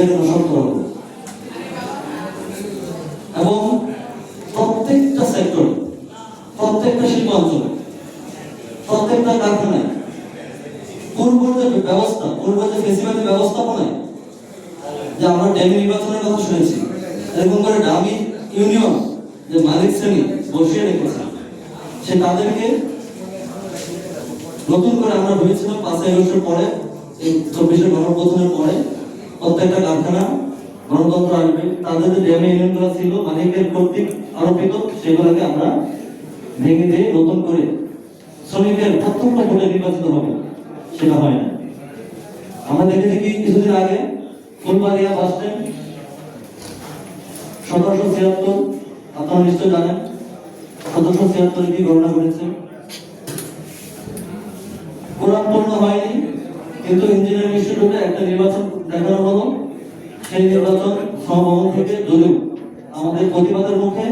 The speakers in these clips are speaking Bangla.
এটা কিন্তু সত্য হবে। এবং প্রত্যেকটা সেক্টর, প্রত্যেকটা শিল্পাঞ্চল, প্রত্যেকটা কারখানায় পূর্ব যে ব্যবস্থা, পূর্ব যে ফেসিলিটি ব্যবস্থাপনায় যে আমরা ড্যামি নির্বাচনের কথা শুনেছি, এরকম করে ডামি ইউনিয়ন যে মালিক শ্রেণী বসিয়ে রেখেছে, সে তাদেরকে নতুন করে আমরা ভেবেছিলাম 5 আগস্টের পরে, এই 24-এর গণপ্রদানের পরে প্রত্যেকটা কারখানা গণতন্ত্র আসবে, তাদের যে ড্যামি ইউনিয়নগুলো ছিল মালিকের কর্তৃক আরোপিত, সেগুলোকে আমরা ভেঙে দিয়ে নতুন করে শ্রমিকের প্রত্যক্ষ ভোটে নির্বাচিত হবে। সেটা হয় না। আমরা দেখেছি কি কিছুদিন আগে ফুলবাড়িয়া বাস স্ট্যান্ড 1776, আপনারা নিশ্চয় জানেন 1776 কি ঘটনা ঘটেছে। কোরআন পূর্ণ হয়নি, কিন্তু ইঞ্জিনিয়ারিং ইনস্টিটিউটে একটা নির্বাচন দেখানো হলো। সেই নির্বাচন সমভবন থেকে দলীয় আমাদের প্রতিবাদের মুখে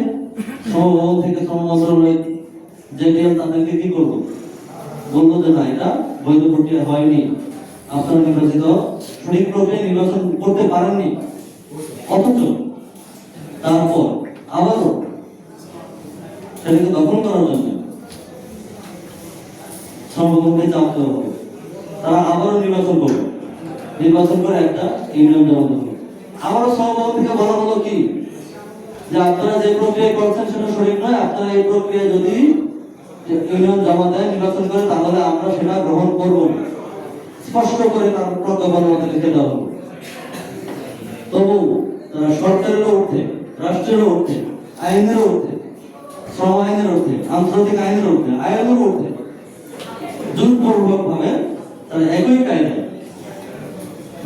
সমভবন থেকে শ্রম মন্ত্রণালয় জেডিএল তাদেরকে কি করবো বললো যে না, এটা বৈধ প্রক্রিয়া হয়নি, আপনারা নির্বাচিত সঠিক প্রক্রিয়া নির্বাচন করতে পারেননি। অথচ তারপর আবারও সেটাকে দখল করার জন্য শ্রমভবনকে চাপ দেওয়া হবে, তারা আবারও নির্বাচন করবে, নির্বাচন করে একটা ইউনিয়ন জমা দেবে। আবারও শ্রমভবন থেকে বলা হলো কি যে আপনারা যে প্রক্রিয়া করছেন সেটা সঠিক নয়, আপনারা এই প্রক্রিয়া যদি ইউনিয়ন জমা দেয় নির্বাচন করে, তাহলে আমরা সেটা গ্রহণ করব না, স্পষ্ট করে তার প্রজ্ঞাপন মধ্যে লিখে দেওয়া হবে। তবু তারা সরকারের ঊর্ধ্বে, রাষ্ট্রের ঊর্ধ্বে, আইনের ঊর্ধ্বে, শ্রম আইনের ঊর্ধ্বে, আন্তর্জাতিক আইনের ঊর্ধ্বে, আইনের ঊর্ধ্বে জোরপূর্বক ভাবে তারা একই কায়দায়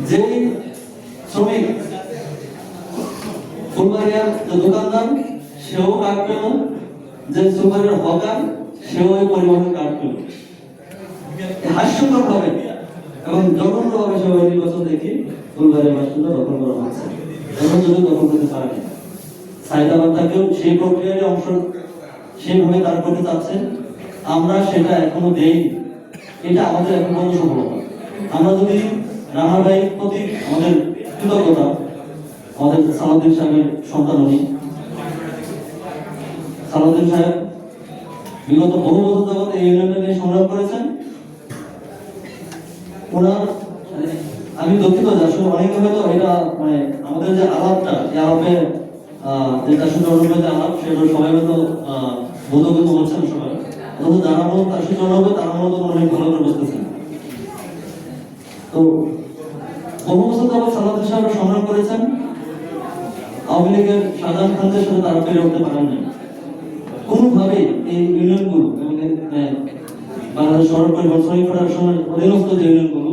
যে শ্রমিক ফুলবাড়িয়ার যে দোকানদার সেও কাজ পেল, যে সুপারের হকার সেও এই পরিবহন কাজ পেল। হাস্যকর ভাবে এবং জঘন্য ভাবে সবাই নির্বাচন দেখি ফুলবাড়িয়ার বাসিন্দা দখল করা হচ্ছে, এখন যদি দখল করতে পারে না। সাইদাবাদ তাকেও সেই প্রক্রিয়ার অংশ সেভাবে তার করতে চাচ্ছে, আমরা সেটা এখনো দেইনি। এটা আমাদের এখন বড় সফলতা। আমরা যদি রানা ভাইয়ের প্রতি আমাদের কৃতজ্ঞতা, আমাদের সালাউদ্দিন সাহেবের সন্তান উনি, সালাউদ্দিন সাহেব বিগত বহু বছর যাবত এই ইউনিয়নটা নিয়ে সংগ্রাম করেছেন। ওনার আমি দুঃখিত যে আসলে অনেকে হয়তো এটা মানে আমাদের যে আলাপটা, এই আলাপে যেটা শুধু অনুভূতি আলাপ, সেটা সবাই হয়তো বোধগত হচ্ছেন সবাই, অথচ যারা মূলত তার সুযোগ হবে তারা মূলত অনেক ভালো করে বুঝতেছেন। তো বহু বছর যাবত সালাউদ্দিন সাহেব সংগ্রাম করেছেন, আওয়ামী লীগের শাহজাহান খানদের সাথে তারা পেরে উঠতে পারেন না কোনোভাবেই। এই ইউনিয়নগুলো এবং বাংলাদেশ সড়ক পরিবহন শ্রমিক ফেডারেশনের অধীনস্থ যে ইউনিয়নগুলো